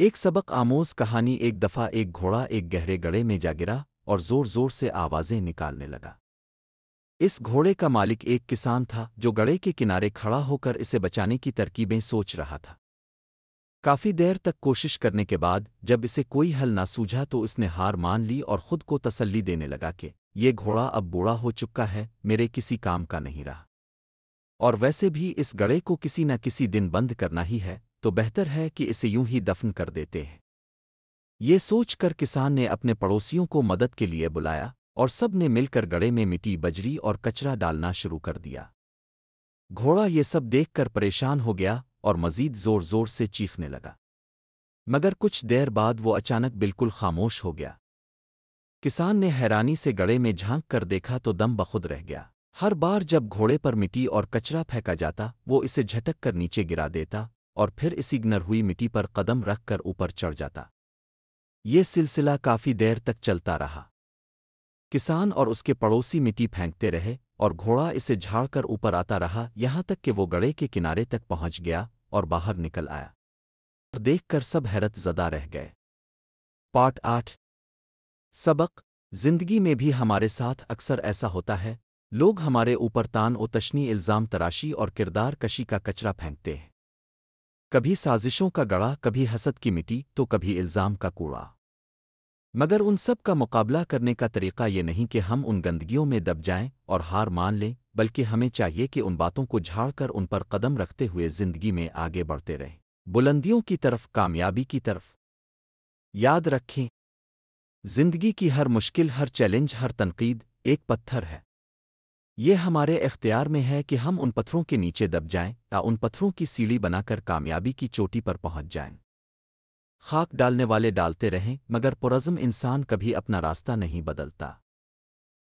ایک سبق آموز کہانی ایک دفعہ ایک گھوڑا ایک گہرے گڑھے میں جا گرا اور زور زور سے آوازیں نکالنے لگا۔ اس گھوڑے کا مالک ایک کسان تھا جو گڑھے کے کنارے کھڑا ہو کر اسے بچانے کی ترکیبیں سوچ رہا تھا۔ کافی دیر تک کوشش کرنے کے بعد جب اسے کوئی حل نہ سوجھا تو اس نے ہار مان لی اور خود کو تسلی دینے لگا کہ یہ گھوڑا اب بوڑھا ہو چکا ہے، میرے کسی کام کا نہیں رہا، اور ویسے بھی اس گڑھے کو کسی نہ کسی دن بند کرنا ہی ہے، تو بہتر ہے کہ اسے یوں ہی دفن کر دیتے ہیں۔ یہ سوچ کر کسان نے اپنے پڑوسیوں کو مدد کے لیے بلایا اور سب نے مل کر گڑھے میں مٹی بجری اور کچرا ڈالنا شروع کر دیا۔ گھوڑا یہ سب دیکھ کر پریشان ہو گیا اور مزید زور زور سے چیخنے لگا، مگر کچھ دیر بعد وہ اچانک بالکل خاموش ہو گیا۔ کسان نے حیرانی سے گڑھے میں جھانک کر دیکھا تو دم بخود رہ گیا۔ ہر بار جب گھوڑے پر مٹی اور کچرا پھینکا جاتا وہ اسے جھٹک کر نیچے گرا دیتا اور پھر اسی گنر ہوئی مٹی پر قدم رکھ کر اوپر چڑھ جاتا۔ یہ سلسلہ کافی دیر تک چلتا رہا۔ کسان اور اس کے پڑوسی مٹی پھینکتے رہے اور گھوڑا اسے جھاڑ کر اوپر آتا رہا یہاں تک کہ وہ گڑھے کے کنارے تک پہنچ گیا اور باہر نکل آیا۔ دیکھ کر سب حیرت زدہ رہ گئے۔ پارٹ 8 سبق: زندگی میں بھی ہمارے ساتھ اکثر ایسا ہوتا ہے، لوگ ہمارے اوپر تان و تشنی، الزام تراشی اور کردار کشی کا کچرا پھینکتے ہیں۔ کبھی سازشوں کا گڑھا، کبھی حسد کی مٹی، تو کبھی الزام کا کوڑا۔ مگر ان سب کا مقابلہ کرنے کا طریقہ یہ نہیں کہ ہم ان گندگیوں میں دب جائیں اور ہار مان لیں، بلکہ ہمیں چاہیے کہ ان باتوں کو جھاڑ کر ان پر قدم رکھتے ہوئے زندگی میں آگے بڑھتے رہیں، بلندیوں کی طرف، کامیابی کی طرف۔ یاد رکھیں، زندگی کی ہر مشکل، ہر چیلنج، ہر تنقید ایک پتھر ہے۔ یہ ہمارے اختیار میں ہے کہ ہم ان پتھروں کے نیچے دب جائیں یا ان پتھروں کی سیڑھی بنا کر کامیابی کی چوٹی پر پہنچ جائیں۔ خاک ڈالنے والے ڈالتے رہیں، مگر پرعزم انسان کبھی اپنا راستہ نہیں بدلتا۔